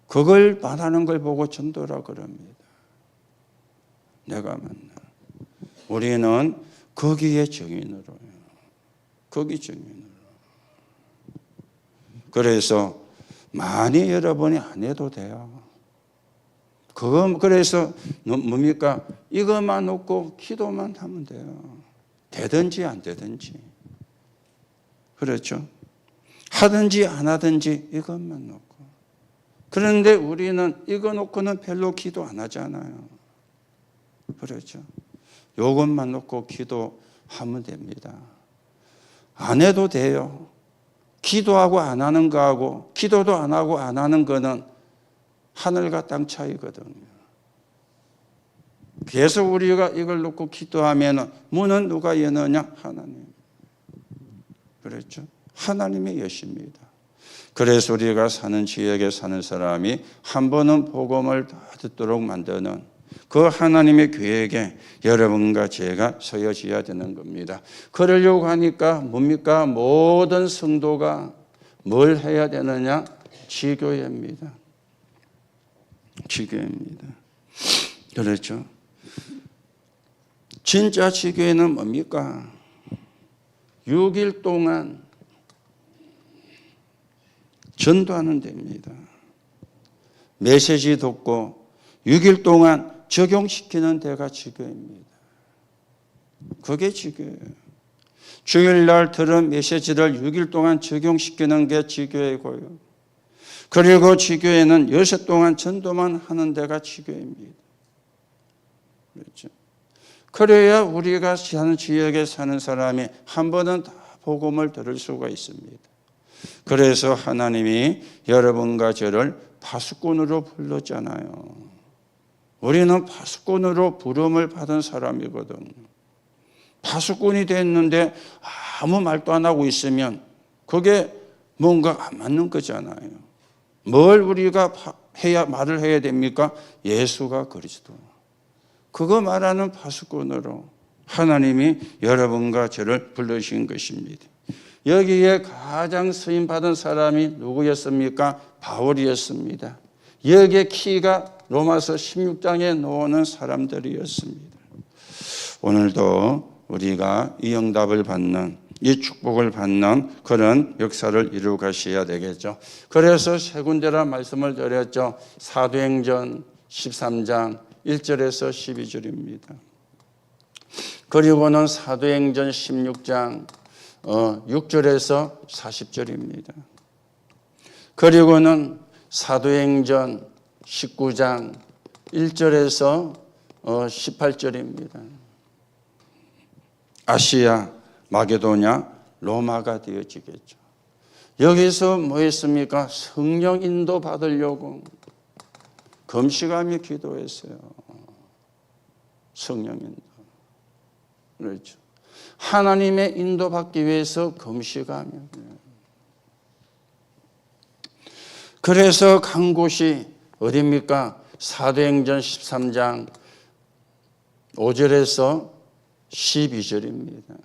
그걸 말하는 걸 보고 전도라 그럽니다. 내가 만난. 우리는 거기에 증인으로요. 거기 증인으로. 그래서 많이 여러분이 안 해도 돼요. 그래서 뭡니까? 이것만 놓고 기도만 하면 돼요. 되든지 안 되든지. 그렇죠? 하든지 안 하든지 이것만 놓고. 그런데 우리는 이거 놓고는 별로 기도 안 하잖아요. 그렇죠? 이것만 놓고 기도하면 됩니다. 안 해도 돼요. 기도하고 안 하는 거하고 기도도 안 하고 안 하는 거는 하늘과 땅 차이거든요. 계속 우리가 이걸 놓고 기도하면 문은 누가 여느냐? 하나님. 그렇죠? 하나님이 여십니다. 그래서 우리가 사는 지역에 사는 사람이 한 번은 복음을 다 듣도록 만드는 그 하나님의 계획에 여러분과 제가 서여져야 되는 겁니다. 그러려고 하니까 뭡니까? 모든 성도가 뭘 해야 되느냐? 지교회입니다. 지교회입니다. 그렇죠? 진짜 지교회는 뭡니까? 6일 동안 전도하는 데입니다. 메시지 듣고 6일 동안 적용시키는 데가 지교회입니다. 그게 지교회예요. 주일날 들은 메시지를 6일 동안 적용시키는 게 지교회고요. 그리고 지교회는 여섯 동안 전도만 하는 데가 지교회입니다. 그렇죠? 그래야 우리가 사는 지역에 사는 사람이 한 번은 다 복음을 들을 수가 있습니다. 그래서 하나님이 여러분과 저를 파수꾼으로 불렀잖아요. 우리는 파수꾼으로 부름을 받은 사람이거든요. 파수꾼이 됐는데 아무 말도 안 하고 있으면 그게 뭔가 안 맞는 거잖아요. 뭘 우리가 말을 해야 됩니까? 예수가 그리스도. 그거 말하는 파수꾼으로 하나님이 여러분과 저를 불러주신 것입니다. 여기에 가장 쓰임 받은 사람이 누구였습니까? 바울이었습니다. 여기에 키가 로마서 16장에 나오는 사람들이었습니다. 오늘도 우리가 이 응답을 받는, 이 축복을 받는 그런 역사를 이루어 가셔야 되겠죠. 그래서 세 군데라 말씀을 드렸죠. 사도행전 13장 1절에서 12절입니다. 그리고는 사도행전 16장 6절에서 40절입니다. 그리고는 사도행전 19장 1절에서 18절입니다. 아시아, 마게도냐, 로마가 되어지겠죠. 여기서 뭐 했습니까? 성령 인도 받으려고 금식하며 기도했어요. 성령 인도. 그렇죠. 하나님의 인도받기 위해서 금식하며. 그래서 간 곳이 어디입니까? 사도행전 13장 5절에서 12절입니다.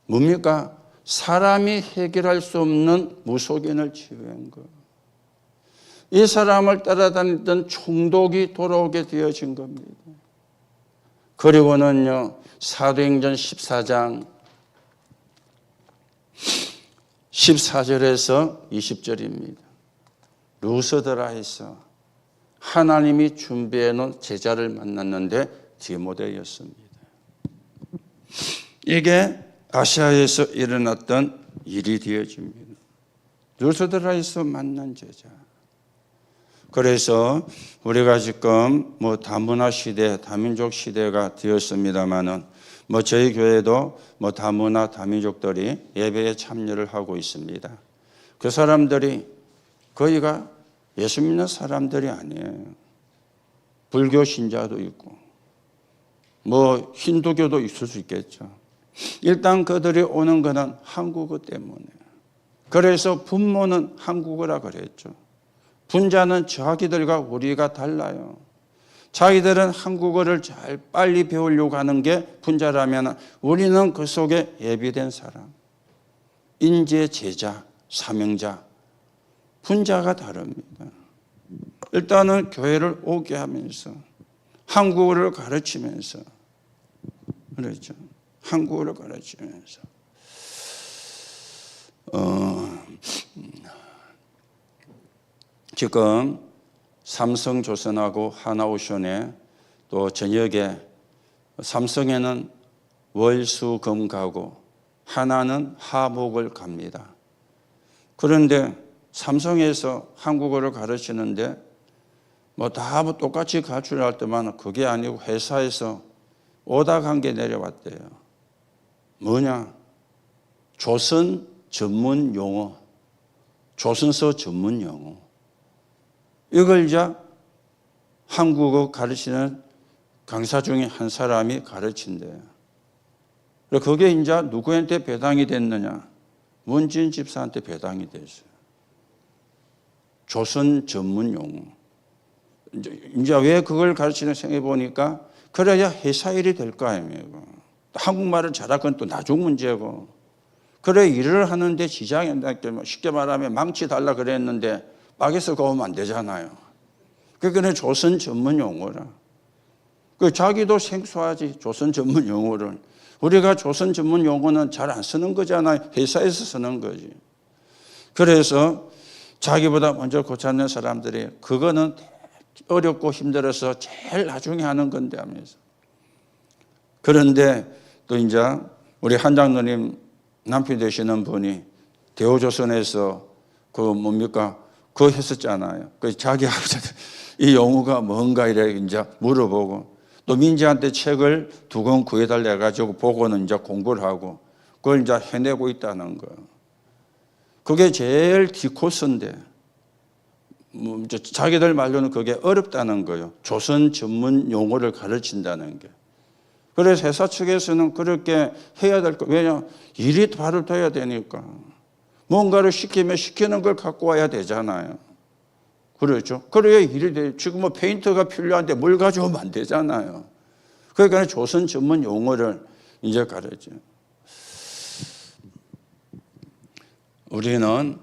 뭡니까? 사람이 해결할 수 없는 무속인을 치유한 것. 이 사람을 따라다니던 총독이 돌아오게 되어진 겁니다. 그리고는요, 사도행전 14장 14절에서 20절입니다. 루스드라에서 하나님이 준비해 놓은 제자를 만났는데 디모데였습니다. 이게 아시아에서 일어났던 일이 되어집니다. 루스드라에서 만난 제자. 그래서 우리가 지금 다문화 시대, 다민족 시대가 되었습니다만은 저희 교회도 다문화, 다민족들이 예배에 참여를 하고 있습니다. 그 사람들이 거의가 예수 믿는 사람들이 아니에요. 불교 신자도 있고, 힌두교도 있을 수 있겠죠. 일단 그들이 오는 것은 한국어 때문에. 그래서 부모는 한국어라 그랬죠. 분자는 자기들과 우리가 달라요. 자기들은 한국어를 잘 빨리 배우려고 하는 게 분자라면 우리는 그 속에 예비된 사람, 인재, 제자, 사명자, 분자가 다릅니다. 일단은 교회를 오게 하면서 한국어를 가르치면서 그렇죠. 한국어를 가르치면서 지금 삼성조선하고 하나오션에 또 저녁에 삼성에는 월수금 가고 하나는 하목을 갑니다. 그런데 삼성에서 한국어를 가르치는데 다 똑같이 가르치려 때만 그게 아니고 회사에서 오다 간 게 내려왔대요. 뭐냐? 조선 전문 용어, 조선서 전문 용어. 이걸 이제 한국어 가르치는 강사 중에 한 사람이 가르친대요. 그게 이제 누구한테 배당이 됐느냐? 문진 집사한테 배당이 됐어요. 조선 전문 용어. 이제 왜 그걸 가르치는 생각해 보니까 그래야 회사 일이 될 거 아닙니까? 한국말을 잘할 건 또 나중 문제고. 그래 일을 하는데 지장이 안 날 때면 쉽게 말하면 망치 달라 그랬는데 빡에서 거우면 안 되잖아요. 그러니까 조선 전문 용어라. 자기도 생소하지 조선 전문 용어를. 우리가 조선 전문 용어는 잘 안 쓰는 거잖아요. 회사에서 쓰는 거지. 그래서 자기보다 먼저 고쳤는 사람들이 그거는 어렵고 힘들어서 제일 나중에 하는 건데 하면서. 그런데 또 이제 우리 한 장로님 남편 되시는 분이 대우조선에서 그거 했었잖아요. 자기 아버지한테 이 용어가 뭔가 이래 이제 물어보고 또 민지한테 책을 2권 구해달라 해가지고 보고는 이제 공부를 하고 그걸 이제 해내고 있다는 거예요. 그게 제일 기코스인데 자기들 말로는 그게 어렵다는 거예요. 조선 전문 용어를 가르친다는 게. 그래서 회사 측에서는 그렇게 해야 될 거. 왜냐? 일이 발을 둬야 되니까. 뭔가를 시키면 시키는 걸 갖고 와야 되잖아요. 그렇죠? 그래야 일이 돼. 지금 페인트가 필요한데 뭘 가져오면 안 되잖아요. 그러니까 조선 전문 용어를 이제 가르쳐. 우리는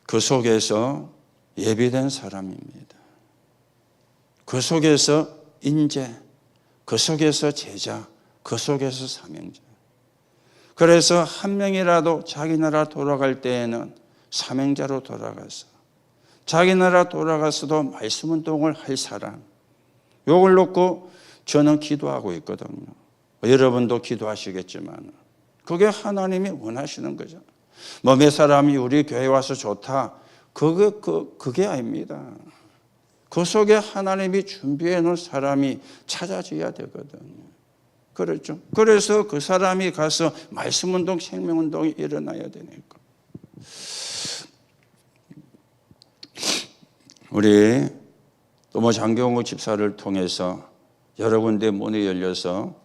그 속에서 예비된 사람입니다. 그 속에서 인재, 그 속에서 제자, 그 속에서 사명자. 그래서 한 명이라도 자기 나라 돌아갈 때에는 사명자로 돌아가서 자기 나라 돌아가서도 말씀 운동을 할 사람. 요걸 놓고 저는 기도하고 있거든요. 여러분도 기도하시겠지만 그게 하나님이 원하시는 거죠. 몇 사람이 우리 교회 와서 좋다. 그게 아닙니다. 그 속에 하나님이 준비해 놓은 사람이 찾아져야 되거든요. 그렇죠. 그래서 그 사람이 가서 말씀운동, 생명운동이 일어나야 되니까. 우리 또 장경호 집사를 통해서 여러 군데 문이 열려서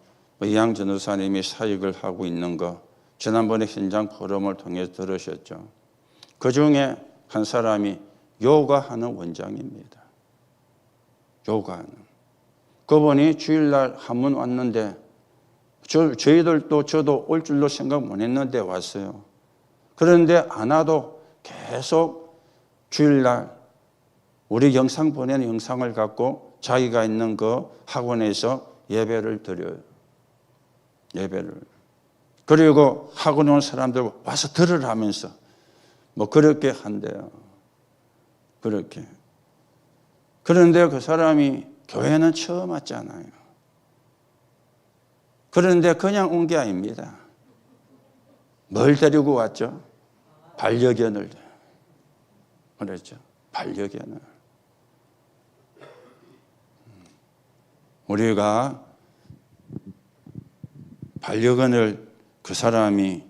이양 전도사님이 사역을 하고 있는 거 지난번에 현장 포럼을 통해서 들으셨죠. 그중에 한 사람이 요가하는 원장입니다. 요가하는. 그분이 주일날 한 번 왔는데 저희들도 저도 올 줄로 생각 못 했는데 왔어요. 그런데 안 와도 계속 주일날 우리 영상 보내는 영상을 갖고 자기가 있는 그 학원에서 예배를 드려요. 예배를. 그리고 학원에 온 사람들 와서 들으라면서 뭐 그렇게 한대요. 그렇게. 그런데 그 사람이 교회는 처음 왔잖아요. 그런데 그냥 온 게 아닙니다. 뭘 데리고 왔죠? 반려견을. 그랬죠. 반려견을. 우리가 반려견을 그 사람이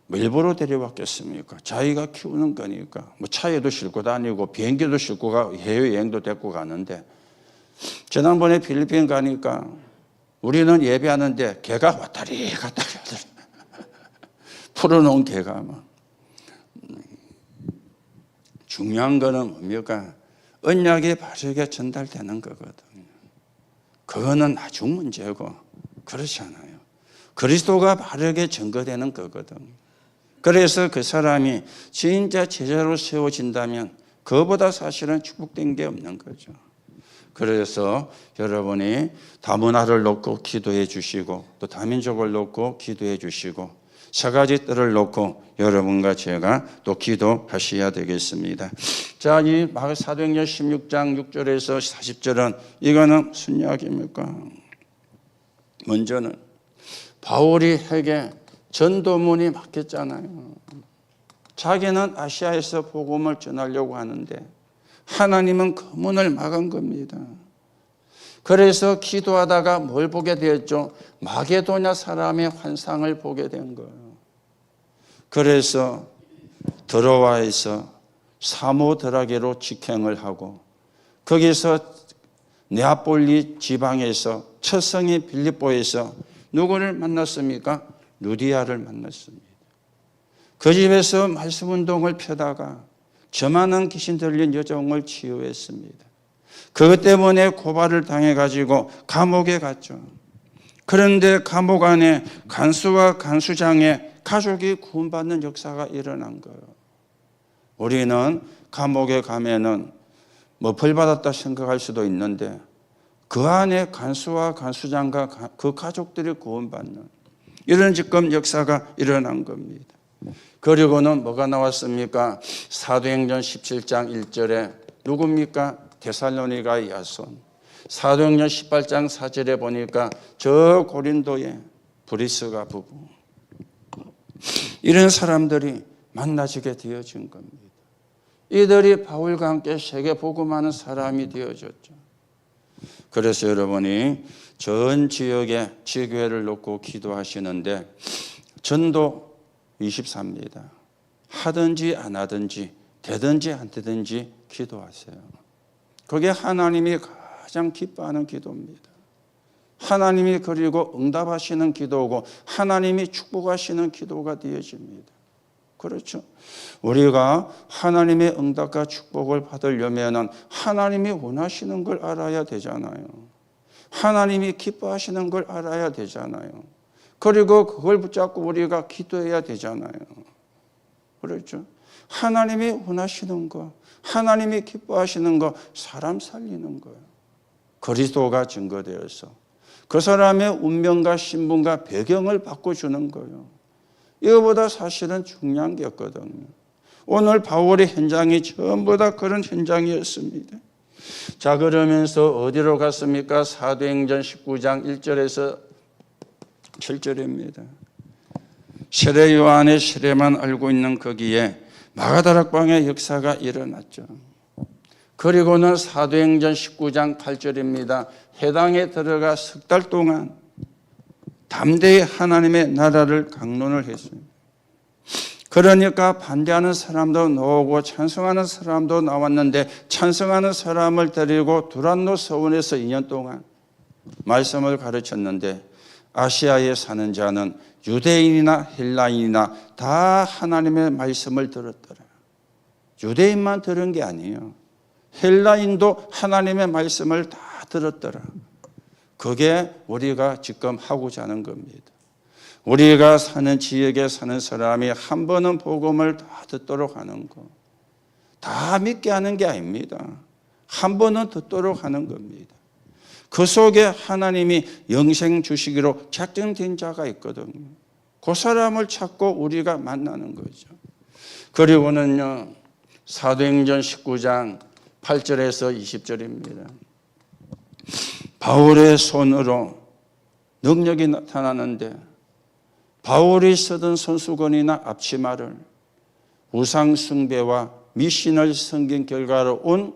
뭐 일부러 데려왔겠습니까? 자기가 키우는 거니까. 뭐 차에도 싣고 다니고 비행기도 싣고 가 해외여행도 데리고 가는데 지난번에 필리핀 가니까 우리는 예배하는데 개가 왔다리 갔다리 왔다리 풀어놓은 개가 막. 중요한 거는 뭡니까? 언약이 바르게 전달되는 거거든요. 그거는 아주 문제고 그렇지 않아요. 그리스도가 바르게 증거되는 거거든요. 그래서 그 사람이 진짜 제자로 세워진다면 그거보다 사실은 축복된 게 없는 거죠. 그래서 여러분이 다문화를 놓고 기도해 주시고 또 다민족을 놓고 기도해 주시고 세 가지 뜰을 놓고 여러분과 제가 또 기도하셔야 되겠습니다. 자, 이 사도행전 16장 6절에서 40절은 이거는 무슨 이야기입니까? 먼저는 바울이에게 전도문이 맡겼잖아요. 자기는 아시아에서 복음을 전하려고 하는데 하나님은 그 문을 막은 겁니다. 그래서 기도하다가 뭘 보게 되었죠? 마게도냐 사람의 환상을 보게 된 거예요. 그래서 드로아에서 사모드라게로 직행을 하고 거기서 네아폴리 지방에서 첫 성인 빌립보에서 누구를 만났습니까? 루디아를 만났습니다. 그 집에서 말씀 운동을 펴다가 저 많은 귀신 들린 여종을 치유했습니다. 그것 때문에 고발을 당해가지고 감옥에 갔죠. 그런데 감옥 안에 간수와 간수장의 가족이 구원받는 역사가 일어난 거예요. 우리는 감옥에 가면은 뭐 벌 받았다 생각할 수도 있는데 그 안에 간수와 간수장과 그 가족들이 구원받는 이런 지금 역사가 일어난 겁니다. 그리고는 뭐가 나왔습니까? 사도행전 17장 1절에 누굽니까? 데살로니가의 야손. 사도행전 18장 4절에 보니까 저 고린도의 브리스가 부부. 이런 사람들이 만나지게 되어진 겁니다. 이들이 바울과 함께 세계 복음하는 사람이 되어졌죠. 그래서 여러분이 전 지역에 지교회를 놓고 기도하시는데 전도 24입니다. 하든지 안 하든지 되든지 안 되든지 기도하세요. 그게 하나님이 가장 기뻐하는 기도입니다. 하나님이 그리고 응답하시는 기도고 하나님이 축복하시는 기도가 되어집니다. 그렇죠. 우리가 하나님의 응답과 축복을 받으려면 하나님이 원하시는 걸 알아야 되잖아요. 하나님이 기뻐하시는 걸 알아야 되잖아요. 그리고 그걸 붙잡고 우리가 기도해야 되잖아요. 그렇죠. 하나님이 원하시는 거, 하나님이 기뻐하시는 거, 사람 살리는 거예요. 그리스도가 증거되어서 그 사람의 운명과 신분과 배경을 바꿔주는 거예요. 이거보다 사실은 중요한 게 없거든요. 오늘 바울의 현장이 전부 다 그런 현장이었습니다. 자, 그러면서 어디로 갔습니까? 사도행전 19장 1절에서 7절입니다. 세례 요한의 세례만 알고 있는 거기에 마가다락방의 역사가 일어났죠. 그리고는 사도행전 19장 8절입니다. 해당에 들어가 석 달 동안 담대히 하나님의 나라를 강론을 했습니다. 그러니까 반대하는 사람도 나오고 찬성하는 사람도 나왔는데 찬성하는 사람을 데리고 두란노 서원에서 2년 동안 말씀을 가르쳤는데 아시아에 사는 자는 유대인이나 헬라인이나 다 하나님의 말씀을 들었더라. 유대인만 들은 게 아니에요. 헬라인도 하나님의 말씀을 다 들었더라. 그게 우리가 지금 하고자 하는 겁니다. 우리가 사는 지역에 사는 사람이 한 번은 복음을 다 듣도록 하는 거. 다 믿게 하는 게 아닙니다. 한 번은 듣도록 하는 겁니다. 그 속에 하나님이 영생 주시기로 작정된 자가 있거든요. 그 사람을 찾고 우리가 만나는 거죠. 그리고는요, 사도행전 19장 8절에서 20절입니다. 바울의 손으로 능력이 나타나는데 바울이 쓰던 손수건이나 앞치마를 우상 숭배와 미신을 섬긴 결과로 온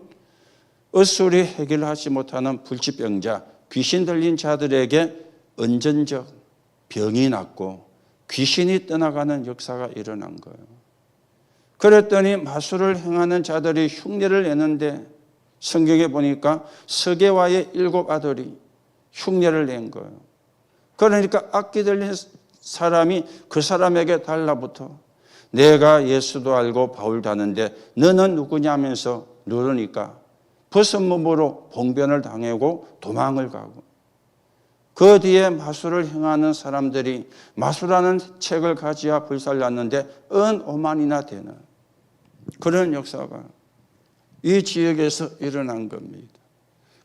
의술이 해결하지 못하는 불치병자, 귀신 들린 자들에게 은전적 병이 났고 귀신이 떠나가는 역사가 일어난 거예요. 그랬더니 마술을 행하는 자들이 흉내를 내는데 성경에 보니까 스게와의 7 아들이 흉내를 낸 거예요. 그러니까 악기 들린 사람이 그 사람에게 달라붙어 내가 예수도 알고 바울도 아는데 너는 누구냐 하면서 누르니까 벗은 몸으로 봉변을 당하고 도망을 가고 그 뒤에 마술을 행하는 사람들이 마술하는 책을 가지야 불살랐는데 5만이나 되는 그런 역사가 이 지역에서 일어난 겁니다.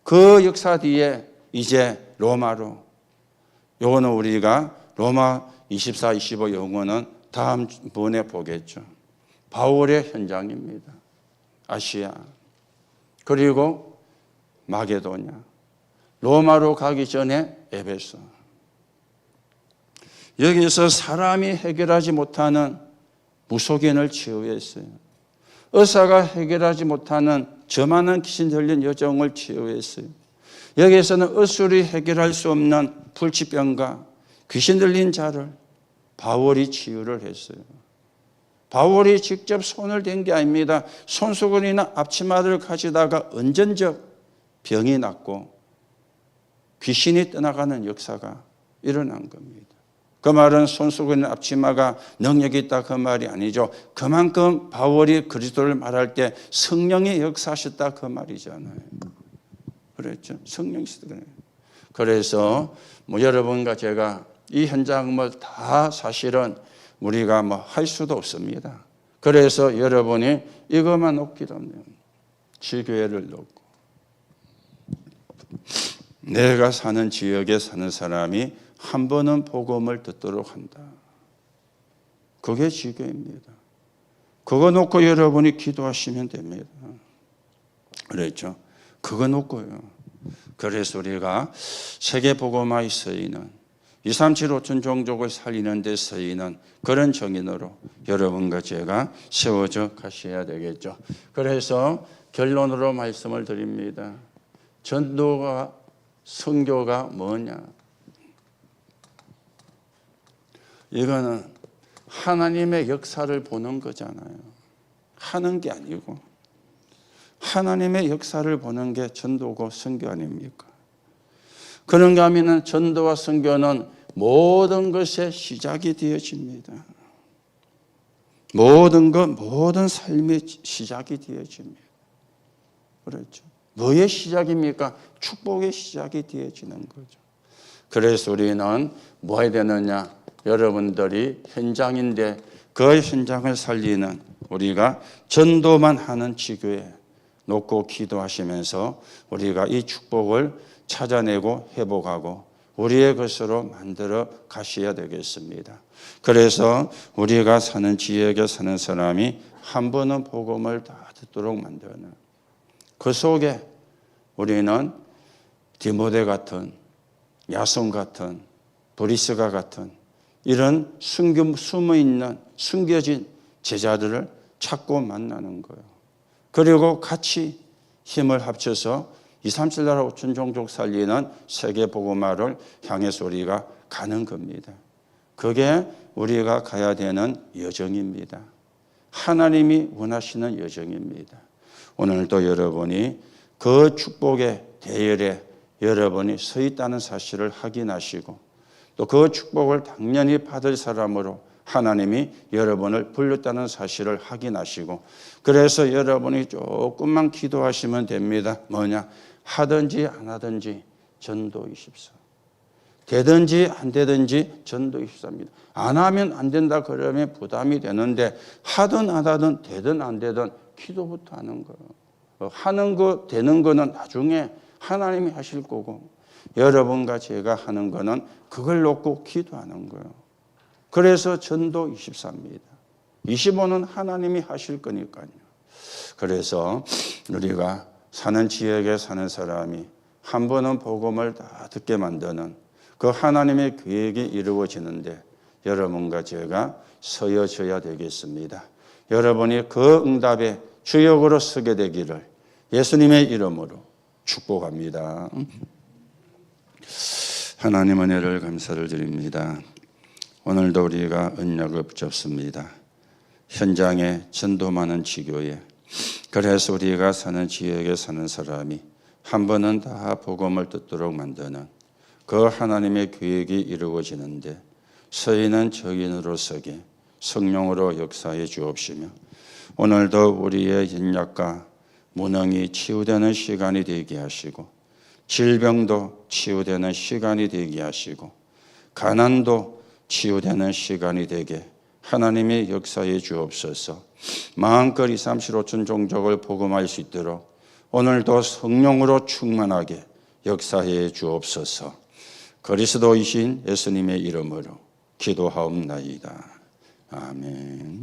그 역사 뒤에 이제 로마로 요거는 우리가 로마 24, 25 용어는 다음번에 보겠죠. 바울의 현장입니다. 아시아 그리고 마게도냐 로마로 가기 전에 에베소 여기서 사람이 해결하지 못하는 무속인을 치유했어요. 의사가 해결하지 못하는 저 많은 귀신 들린 여종을 치유했어요. 여기에서는 의술이 해결할 수 없는 불치병과 귀신 들린 자를 바울이 치유를 했어요. 바울이 직접 손을 댄 게 아닙니다. 손수건이나 앞치마를 가지다가 은전적 병이 났고 귀신이 떠나가는 역사가 일어난 겁니다. 그 말은 손수건이나 앞치마가 능력이 있다 그 말이 아니죠. 그만큼 바울이 그리스도를 말할 때 성령이 역사하셨다 그 말이잖아요. 그랬죠. 성령이시더라고요. 그래서 여러분과 제가 이 현장을 다 사실은 우리가 할 수도 없습니다. 그래서 여러분이 이것만 놓기로는 지교회를 놓고 내가 사는 지역에 사는 사람이 한 번은 복음을 듣도록 한다. 그게 지교입니다. 그거 놓고 여러분이 기도하시면 됩니다. 그랬죠. 그거 놓고요. 그래서 우리가 세계복음화에 쓰이는 237 5천 종족을 살리는 데 쓰이는 그런 정인으로 여러분과 제가 세워져 가셔야 되겠죠. 그래서 결론으로 말씀을 드립니다. 전도가 선교가 뭐냐? 이거는 하나님의 역사를 보는 거잖아요. 하는 게 아니고 하나님의 역사를 보는 게 전도고 선교 아닙니까? 그런가 하면 전도와 선교는 모든 것의 시작이 되어집니다. 모든 삶의 시작이 되어집니다. 그렇죠. 뭐의 시작입니까? 축복의 시작이 되어지는 거죠. 그래서 우리는 뭐 해야 되느냐? 여러분들이 현장인데 그 현장을 살리는 우리가 전도만 하는 지교에 놓고 기도하시면서 우리가 이 축복을 찾아내고 회복하고 우리의 것으로 만들어 가셔야 되겠습니다. 그래서 우리가 사는 지역에 사는 사람이 한 번은 복음을 다 듣도록 만드는 그 속에 우리는 디모데 같은 야손 같은 브리스가 같은 이런 숨어있는 숨겨진 제자들을 찾고 만나는 거예요. 그리고 같이 힘을 합쳐서 237 나라 5천 종족 살리는 세계 복음화를 향해서 우리가 가는 겁니다. 그게 우리가 가야 되는 여정입니다. 하나님이 원하시는 여정입니다. 오늘도 여러분이 그 축복의 대열에 여러분이 서 있다는 사실을 확인하시고 또 그 축복을 당연히 받을 사람으로 하나님이 여러분을 불렀다는 사실을 확인하시고, 그래서 여러분이 조금만 기도하시면 됩니다. 뭐냐? 하든지 안 하든지 전도 24. 되든지 안 되든지 전도 24입니다. 안 하면 안 된다 그러면 부담이 되는데, 하든 안 하든 되든 안 되든 기도부터 하는 거예요. 하는 거 되는 거는 나중에 하나님이 하실 거고, 여러분과 제가 하는 거는 그걸 놓고 기도하는 거예요. 그래서 전도 24입니다. 25는 하나님이 하실 거니까요. 그래서 우리가 사는 지역에 사는 사람이 한 번은 복음을 다 듣게 만드는 그 하나님의 계획이 이루어지는데 여러분과 제가 서여져야 되겠습니다. 여러분이 그 응답의 주역으로 서게 되기를 예수님의 이름으로 축복합니다. 하나님 은혜를 감사를 드립니다. 오늘도 우리가 언약을 붙잡습니다. 현장에 전도 많은 지교에, 그래서 우리가 사는 지역에 사는 사람이 한 번은 다 복음을 듣도록 만드는 그 하나님의 계획이 이루어지는데 서인은 적인으로 서게 성령으로 역사해 주옵시며, 오늘도 우리의 연약과 무능이 치유되는 시간이 되게 하시고, 질병도 치유되는 시간이 되게 하시고, 가난도 치유되는 시간이 되게 하나님의 역사에 주옵소서. 마음껏 2, 3, 5천 종족을 복음할 수 있도록 오늘도 성령으로 충만하게 역사해 주옵소서. 그리스도이신 예수님의 이름으로 기도하옵나이다. 아멘.